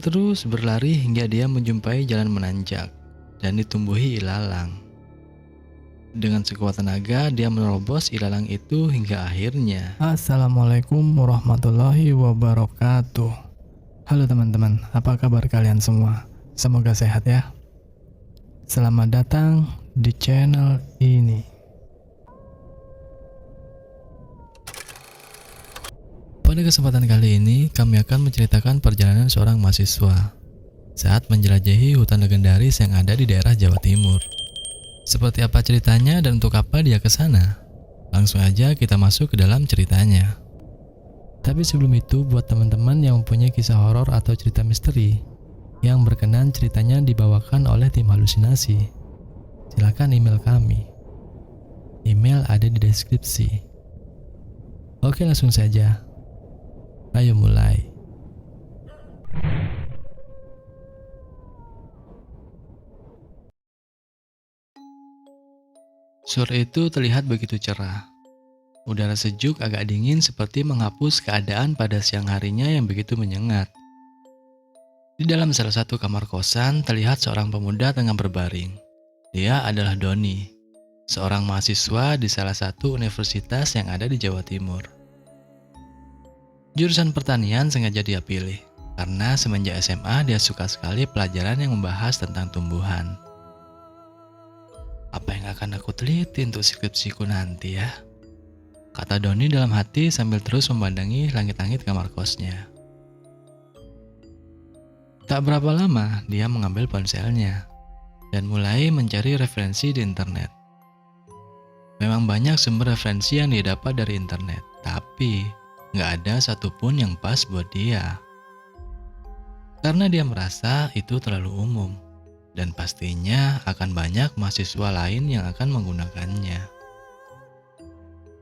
terus berlari hingga dia menjumpai jalan menanjak dan ditumbuhi ilalang. Dengan sekuat tenaga, dia menerobos ilalang itu hingga akhirnya. Assalamualaikum warahmatullahi wabarakatuh. Halo teman-teman, apa kabar kalian semua? Semoga sehat ya. Selamat datang di channel ini. Pada kesempatan kali ini, kami akan menceritakan perjalanan seorang mahasiswa saat menjelajahi hutan legendaris yang ada di daerah Jawa Timur. Seperti apa ceritanya dan untuk apa dia ke sana? Langsung aja kita masuk ke dalam ceritanya. Tapi sebelum itu, buat teman-teman yang mempunyai kisah horor atau cerita misteri yang berkenan ceritanya dibawakan oleh tim halusinasi, silakan email kami. Email ada di deskripsi. Oke, langsung saja. Ayo mulai. Sore itu terlihat begitu cerah. Udara sejuk agak dingin seperti menghapus keadaan pada siang harinya yang begitu menyengat. Di dalam salah satu kamar kosan terlihat seorang pemuda tengah berbaring. Dia adalah Doni, seorang mahasiswa di salah satu universitas yang ada di Jawa Timur. Jurusan pertanian sengaja dia pilih, karena semenjak SMA dia suka sekali pelajaran yang membahas tentang tumbuhan. Apa yang akan aku teliti untuk skripsiku nanti ya? Kata Doni dalam hati sambil terus memandangi langit-langit kamar kosnya. Tak berapa lama dia mengambil ponselnya dan mulai mencari referensi di internet. Memang banyak sumber referensi yang dia dapat dari internet, tapi nggak ada satupun yang pas buat dia. Karena dia merasa itu terlalu umum. Dan pastinya akan banyak mahasiswa lain yang akan menggunakannya.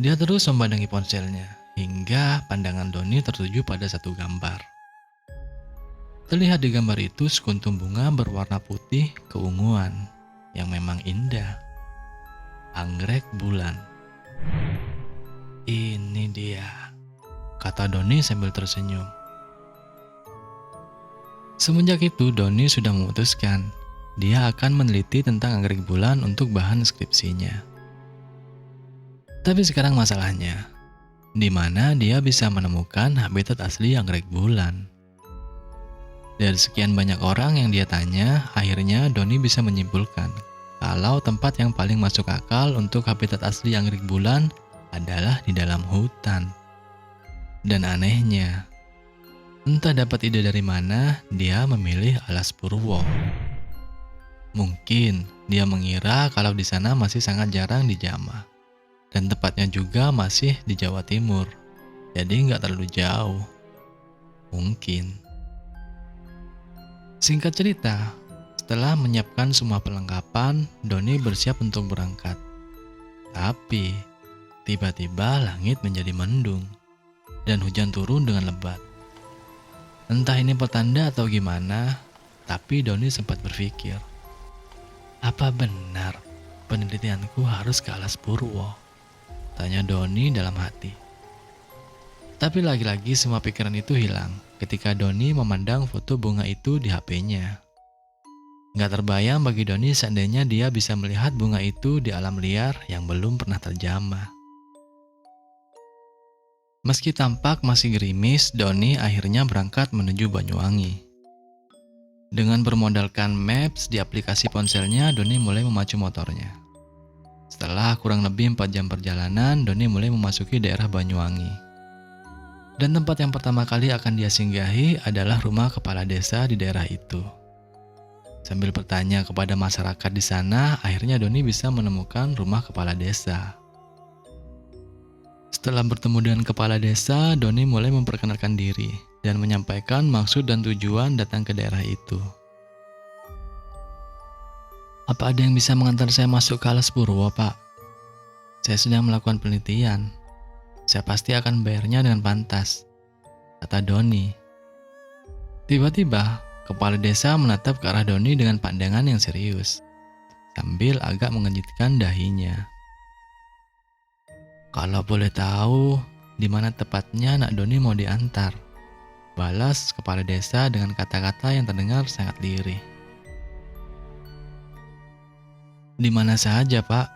Dia terus memandangi ponselnya, hingga pandangan Doni tertuju pada satu gambar. Terlihat di gambar itu sekuntum bunga berwarna putih keunguan, yang memang indah. Anggrek bulan. Ini dia, kata Doni sambil tersenyum. Semenjak itu Doni sudah memutuskan dia akan meneliti tentang anggrek bulan untuk bahan skripsinya. Tapi sekarang masalahnya, di mana dia bisa menemukan habitat asli anggrek bulan? Dari sekian banyak orang yang dia tanya, akhirnya Doni bisa menyimpulkan kalau tempat yang paling masuk akal untuk habitat asli anggrek bulan adalah di dalam hutan. Dan anehnya, entah dapat ide dari mana, dia memilih Alas Purwo. Mungkin dia mengira kalau di sana masih sangat jarang dijamah, dan tepatnya juga masih di Jawa Timur, jadi nggak terlalu jauh. Mungkin. Singkat cerita, setelah menyiapkan semua perlengkapan, Doni bersiap untuk berangkat. Tapi, tiba-tiba langit menjadi mendung, dan hujan turun dengan lebat. Entah ini pertanda atau gimana, tapi Doni sempat berpikir, apa benar penelitianku harus ke Alas Purwo? Tanya Doni dalam hati. Tapi lagi-lagi semua pikiran itu hilang ketika Doni memandang foto bunga itu di HP-nya. Nggak terbayang bagi Doni seandainya dia bisa melihat bunga itu di alam liar yang belum pernah terjamah. Meski tampak masih gerimis, Doni akhirnya berangkat menuju Banyuwangi. Dengan bermodalkan Maps di aplikasi ponselnya, Doni mulai memacu motornya. Setelah kurang lebih 4 jam perjalanan, Doni mulai memasuki daerah Banyuwangi. Dan tempat yang pertama kali akan dia singgahi adalah rumah kepala desa di daerah itu. Sambil bertanya kepada masyarakat di sana, akhirnya Doni bisa menemukan rumah kepala desa. Setelah bertemu dengan kepala desa, Doni mulai memperkenalkan diri dan menyampaikan maksud dan tujuan datang ke daerah itu. Apa ada yang bisa mengantar saya masuk ke Alas Purwo, Pak? Saya sedang melakukan penelitian. Saya pasti akan bayarnya dengan pantas, kata Doni. Tiba-tiba, kepala desa menatap ke arah Doni dengan pandangan yang serius, sambil agak mengejutkan dahinya. Kalau boleh tahu, di mana tepatnya anak Doni mau diantar? balas kepala desa dengan kata-kata yang terdengar sangat lirih. Di mana saja, Pak?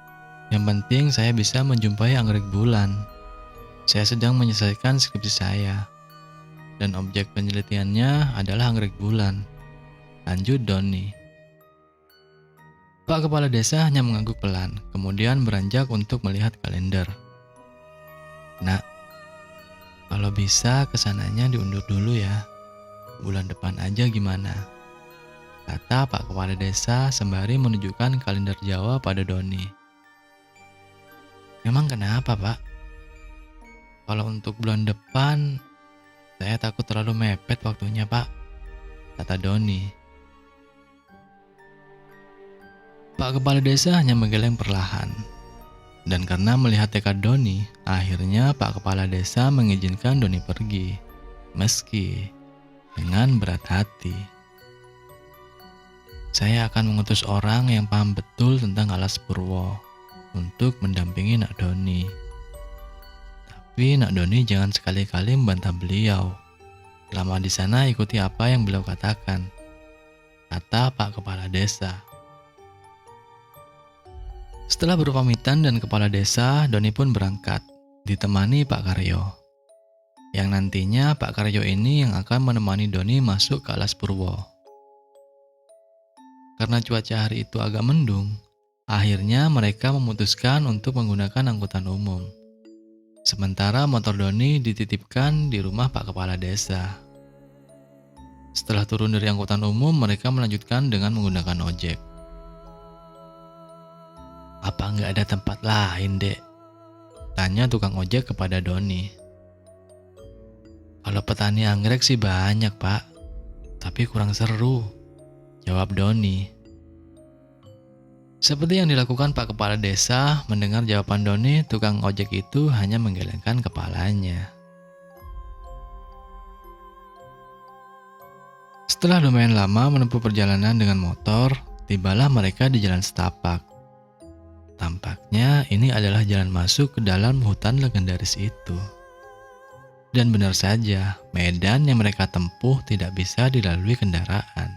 Yang penting saya bisa menjumpai anggrek bulan. Saya sedang menyelesaikan skripsi saya, dan objek penelitiannya adalah anggrek bulan. Lanjut Doni. Pak Kepala Desa hanya mengangguk pelan, kemudian beranjak untuk melihat kalender. Nak, kalau bisa kesananya diundur dulu ya. Bulan depan aja gimana? Kata Pak Kepala Desa sembari menunjukkan kalender Jawa pada Doni. Memang kenapa, Pak? Kalau untuk bulan depan, saya takut terlalu mepet waktunya, Pak, kata Doni. Pak Kepala Desa hanya menggeleng perlahan. Dan karena melihat tekad Doni, akhirnya Pak Kepala Desa mengizinkan Doni pergi, meski dengan berat hati. Saya akan mengutus orang yang paham betul tentang Alas Purwo untuk mendampingi Nak Doni. Tapi Nak Doni jangan sekali-kali membantah beliau. Selama di sana ikuti apa yang beliau katakan, kata Pak Kepala Desa. Setelah berpamitan dan Kepala Desa, Doni pun berangkat, ditemani Pak Karyo. Yang nantinya Pak Karyo ini yang akan menemani Doni masuk ke Alas Purwo. Karena cuaca hari itu agak mendung, akhirnya mereka memutuskan untuk menggunakan angkutan umum. Sementara motor Doni dititipkan di rumah Pak Kepala Desa. Setelah turun dari angkutan umum, mereka melanjutkan dengan menggunakan ojek. Apa nggak ada tempat lain, Dek? Tanya tukang ojek kepada Doni. Kalau petani anggrek sih banyak, Pak. Tapi kurang seru, jawab Doni. Seperti yang dilakukan Pak Kepala Desa, mendengar jawaban Doni, tukang ojek itu hanya menggelengkan kepalanya. Setelah lumayan lama menempuh perjalanan dengan motor, tibalah mereka di jalan setapak. Tampaknya ini adalah jalan masuk ke dalam hutan legendaris itu. Dan benar saja, medan yang mereka tempuh tidak bisa dilalui kendaraan.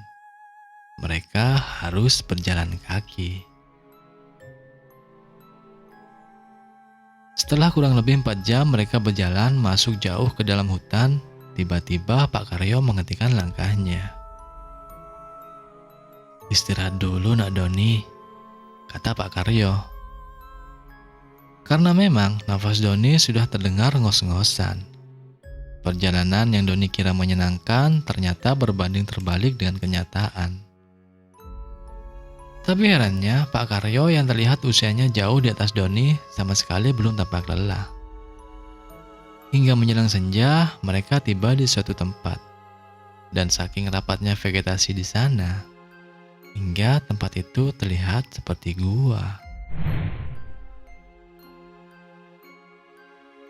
Mereka harus berjalan kaki. Setelah kurang lebih 4 jam mereka berjalan masuk jauh ke dalam hutan, tiba-tiba Pak Karyo menghentikan langkahnya. Istirahat dulu Nak Doni, kata Pak Karyo. Karena memang nafas Doni sudah terdengar ngos-ngosan. Perjalanan yang Doni kira menyenangkan ternyata berbanding terbalik dengan kenyataan. Tapi herannya Pak Karyo yang terlihat usianya jauh di atas Doni sama sekali belum tampak lelah. Hingga menjelang senja, mereka tiba di suatu tempat. Dan saking rapatnya vegetasi di sana, hingga tempat itu terlihat seperti gua.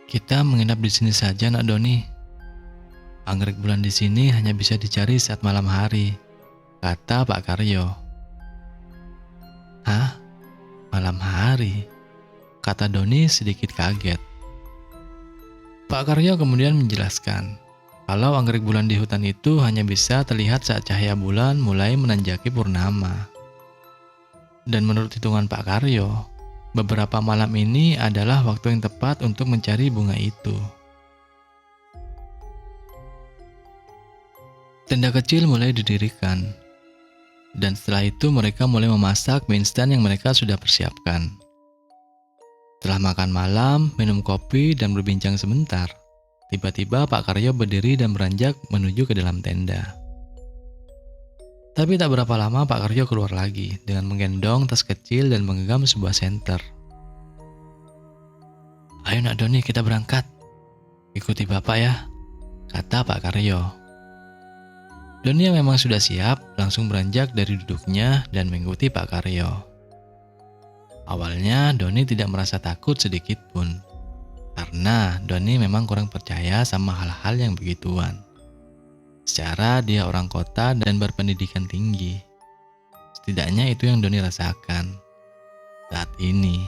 Kita menginap di sini saja, Nak Doni. Anggrek bulan di sini hanya bisa dicari saat malam hari, kata Pak Karyo. Hah? Malam hari? Kata Doni sedikit kaget. Pak Karyo kemudian menjelaskan, kalau anggrek bulan di hutan itu hanya bisa terlihat saat cahaya bulan mulai menanjaki purnama. Dan menurut hitungan Pak Karyo, beberapa malam ini adalah waktu yang tepat untuk mencari bunga itu. Tenda kecil mulai didirikan, dan setelah itu mereka mulai memasak mie instan yang mereka sudah persiapkan. Setelah makan malam, minum kopi, dan berbincang sebentar, tiba-tiba Pak Karyo berdiri dan beranjak menuju ke dalam tenda. Tapi tak berapa lama Pak Karyo keluar lagi dengan menggendong tas kecil dan menggenggam sebuah senter. Ayo Nak Doni, kita berangkat. Ikuti Bapak ya, kata Pak Karyo. Doni yang memang sudah siap langsung beranjak dari duduknya dan mengikuti Pak Karyo. Awalnya Doni tidak merasa takut sedikit pun, karena Doni memang kurang percaya sama hal-hal yang begituan. Secara dia orang kota dan berpendidikan tinggi. Setidaknya itu yang Doni rasakan saat ini.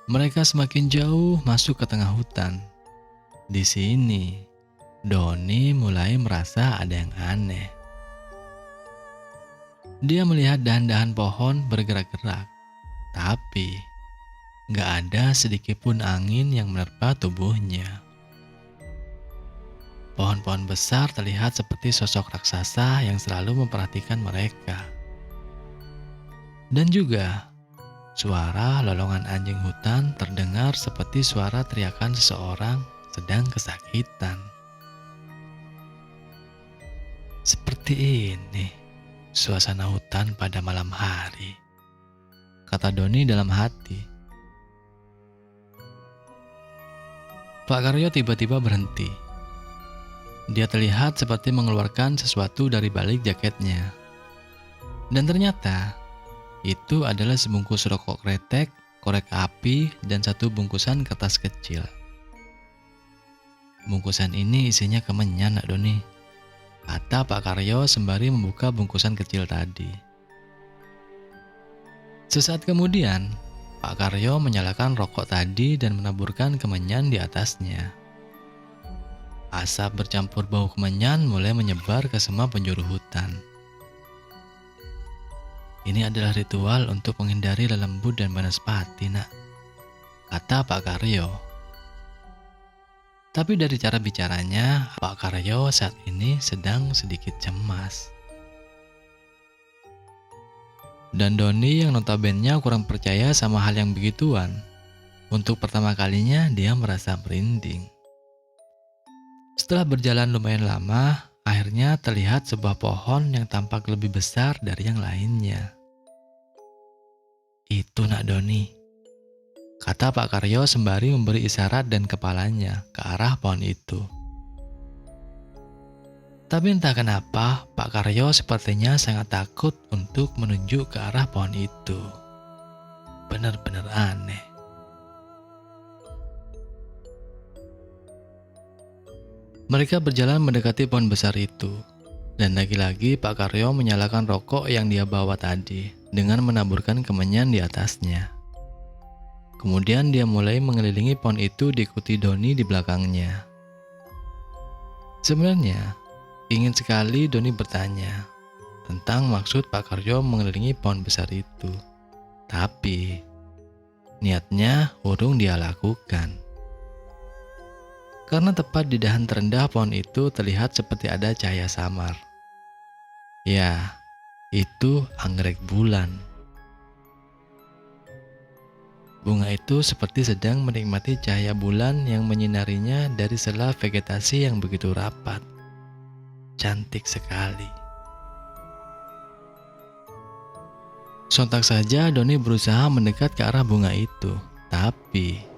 Mereka semakin jauh masuk ke tengah hutan. Di sini, Doni mulai merasa ada yang aneh. Dia melihat dahan-dahan pohon bergerak-gerak, tapi gak ada sedikit pun angin yang menerpa tubuhnya. Pohon-pohon besar terlihat seperti sosok raksasa yang selalu memperhatikan mereka. Dan juga, suara lolongan anjing hutan terdengar seperti suara teriakan seseorang sedang kesakitan. Seperti ini suasana hutan pada malam hari, kata Doni dalam hati. Pak Karyo tiba-tiba berhenti. Dia terlihat seperti mengeluarkan sesuatu dari balik jaketnya. Dan ternyata, itu adalah sebungkus rokok kretek, korek api, dan satu bungkusan kertas kecil. Bungkusan ini isinya kemenyan, Nak Doni, kata Pak Karyo sembari membuka bungkusan kecil tadi. Sesaat kemudian, Pak Karyo menyalakan rokok tadi dan menaburkan kemenyan di atasnya. Asap bercampur bau kemenyan mulai menyebar ke semua penjuru hutan. Ini adalah ritual untuk menghindari lelembut dan banaspati, Nak, kata Pak Karyo. Tapi dari cara bicaranya, Pak Karyo saat ini sedang sedikit cemas. Dan Doni yang notabene kurang percaya sama hal yang begituan, untuk pertama kalinya dia merasa merinding. Setelah berjalan lumayan lama, akhirnya terlihat sebuah pohon yang tampak lebih besar dari yang lainnya. Itu, Nak Doni, kata Pak Karyo sembari memberi isyarat dan kepalanya ke arah pohon itu. Tapi entah kenapa, Pak Karyo sepertinya sangat takut untuk menunjuk ke arah pohon itu. Benar-benar aneh. Mereka berjalan mendekati pohon besar itu, dan lagi-lagi Pak Karyo menyalakan rokok yang dia bawa tadi dengan menaburkan kemenyan di atasnya. Kemudian dia mulai mengelilingi pohon itu diikuti Doni di belakangnya. Sebenarnya, ingin sekali Doni bertanya tentang maksud Pak Karyo mengelilingi pohon besar itu. Tapi, niatnya urung dia lakukan. Karena tepat di dahan terendah pohon itu terlihat seperti ada cahaya samar. Ya, itu anggrek bulan. Bunga itu seperti sedang menikmati cahaya bulan yang menyinarinya dari sela vegetasi yang begitu rapat. Cantik sekali. Sontak saja Doni berusaha mendekat ke arah bunga itu, tapi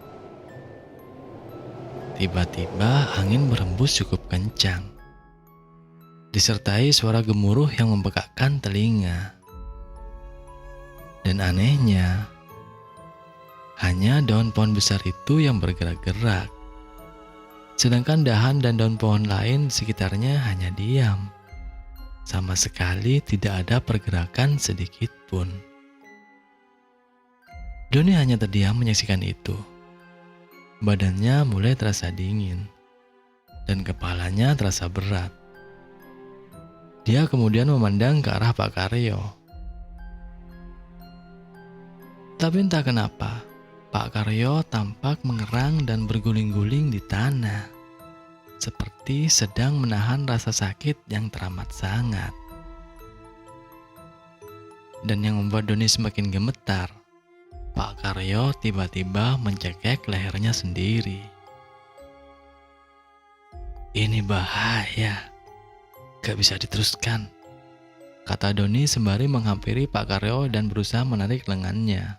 tiba-tiba angin berembus cukup kencang, disertai suara gemuruh yang membekakkan telinga. Dan anehnya, hanya daun pohon besar itu yang bergerak-gerak, sedangkan dahan dan daun pohon lain sekitarnya hanya diam. Sama sekali tidak ada pergerakan sedikit pun. Doni hanya terdiam menyaksikan itu. Badannya mulai terasa dingin, dan kepalanya terasa berat. Dia kemudian memandang ke arah Pak Karyo. Tapi entah kenapa, Pak Karyo tampak mengerang dan berguling-guling di tanah, seperti sedang menahan rasa sakit yang teramat sangat. Dan yang membuat Doni semakin gemetar, Pak Karyo tiba-tiba mencekek lehernya sendiri. Ini bahaya, gak bisa diteruskan, kata Doni sembari menghampiri Pak Karyo dan berusaha menarik lengannya.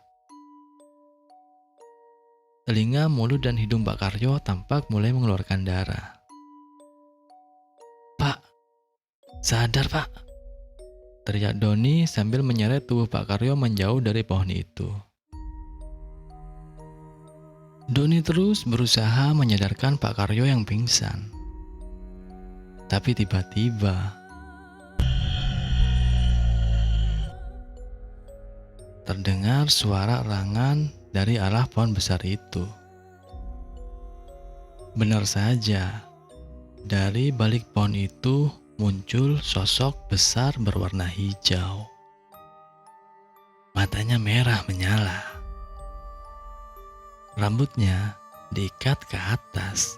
Telinga, mulut, dan hidung Pak Karyo tampak mulai mengeluarkan darah. Pak, sadar Pak, teriak Doni sambil menyeret tubuh Pak Karyo menjauh dari pohon itu. Doni terus berusaha menyadarkan Pak Karyo yang pingsan. Tapi tiba-tiba terdengar suara erangan dari arah pohon besar itu. Benar saja, dari balik pohon itu muncul sosok besar berwarna hijau. Matanya merah menyala. Rambutnya diikat ke atas.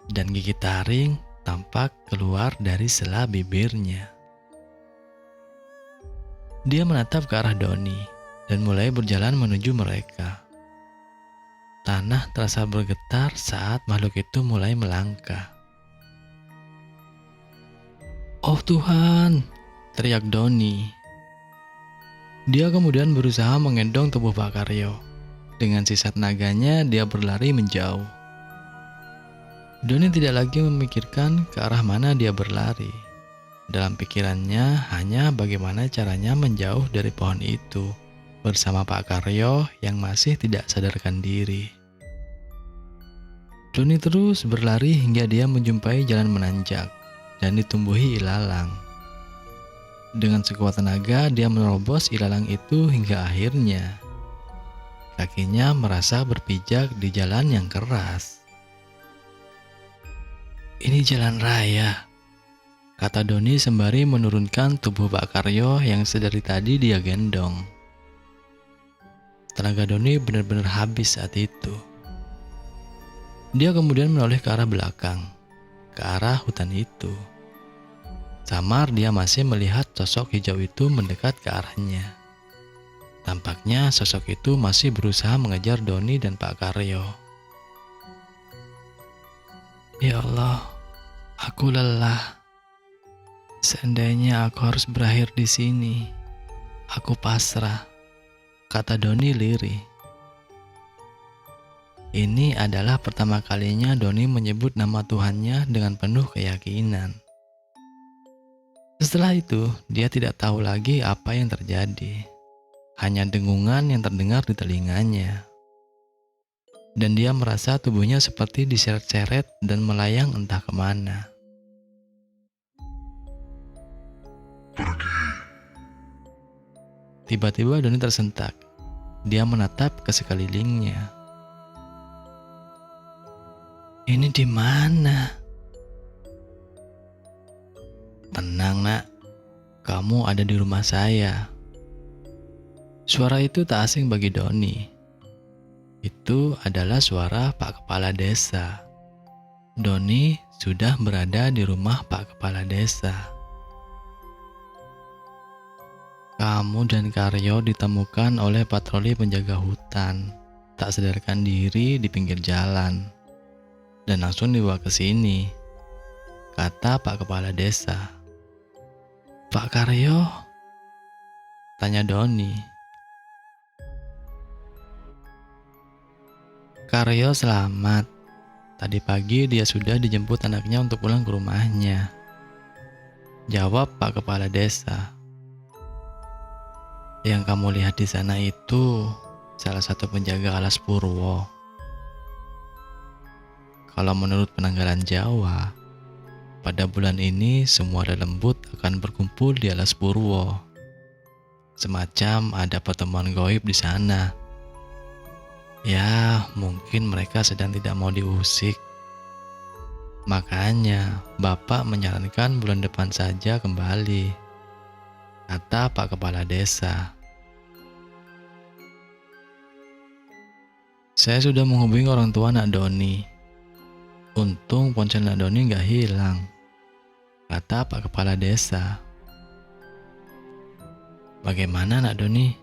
Dan gigi taring tampak keluar dari sela bibirnya. Dia menatap ke arah Doni dan mulai berjalan menuju mereka. Tanah terasa bergetar saat makhluk itu mulai melangkah. "Oh Tuhan!" teriak Doni. Dia kemudian berusaha menggendong tubuh Pak Karyo. Dengan sisa tenaganya, dia berlari menjauh. Doni tidak lagi memikirkan ke arah mana dia berlari. Dalam pikirannya hanya bagaimana caranya menjauh dari pohon itu bersama Pak Karyo yang masih tidak sadarkan diri. Doni terus berlari hingga dia menjumpai jalan menanjak dan ditumbuhi ilalang. Dengan sekuat tenaga dia menerobos ilalang itu hingga akhirnya kakinya merasa berpijak di jalan yang keras. "Ini jalan raya," kata Doni sembari menurunkan tubuh Pak Karyo yang sedari tadi dia gendong. Tenaga Doni benar-benar habis saat itu. Dia kemudian menoleh ke arah belakang, ke arah hutan itu. Samar dia masih melihat sosok hijau itu mendekat ke arahnya. Tampaknya sosok itu masih berusaha mengejar Doni dan Pak Karyo. "Ya Allah, aku lelah. Seandainya aku harus berakhir di sini, aku pasrah," kata Doni lirih. Ini adalah pertama kalinya Doni menyebut nama Tuhannya dengan penuh keyakinan. Setelah itu, dia tidak tahu lagi apa yang terjadi. Hanya dengungan yang terdengar di telinganya. Dan dia merasa tubuhnya seperti diseret-seret dan melayang entah kemana. Tiba-tiba Doni tersentak. Dia menatap ke sekelilingnya. "Ini di mana?" "Tenang nak, kamu ada di rumah saya." Suara itu tak asing bagi Doni. Itu adalah suara Pak Kepala Desa. Doni sudah berada di rumah Pak Kepala Desa. "Kamu dan Karyo ditemukan oleh patroli penjaga hutan, tak sadarkan diri di pinggir jalan, dan langsung dibawa ke sini," kata Pak Kepala Desa. "Pak Karyo?" tanya Doni. "Karyo selamat. Tadi pagi dia sudah dijemput anaknya untuk pulang ke rumahnya," jawab Pak Kepala Desa. "Yang kamu lihat di sana itu salah satu penjaga alas Purwo. Kalau menurut penanggalan Jawa, pada bulan ini semua lembut akan berkumpul di alas Purwo. Semacam ada pertemuan gaib di sana. Ya, mungkin mereka sedang tidak mau diusik. Makanya Bapak menyarankan bulan depan saja kembali," kata Pak Kepala Desa. "Saya sudah menghubungi orang tua Nak Doni. Untung ponsel Nak Doni nggak hilang," kata Pak Kepala Desa. "Bagaimana Nak Doni?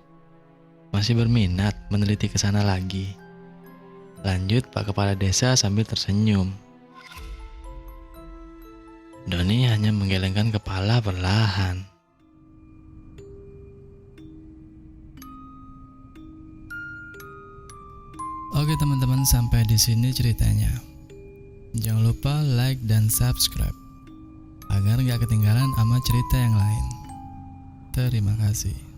Masih berminat meneliti ke sana lagi?" lanjut Pak Kepala Desa sambil tersenyum. Doni hanya menggelengkan kepala perlahan. Oke teman-teman, sampai di sini ceritanya. Jangan lupa like dan subscribe agar gak ketinggalan sama cerita yang lain. Terima kasih.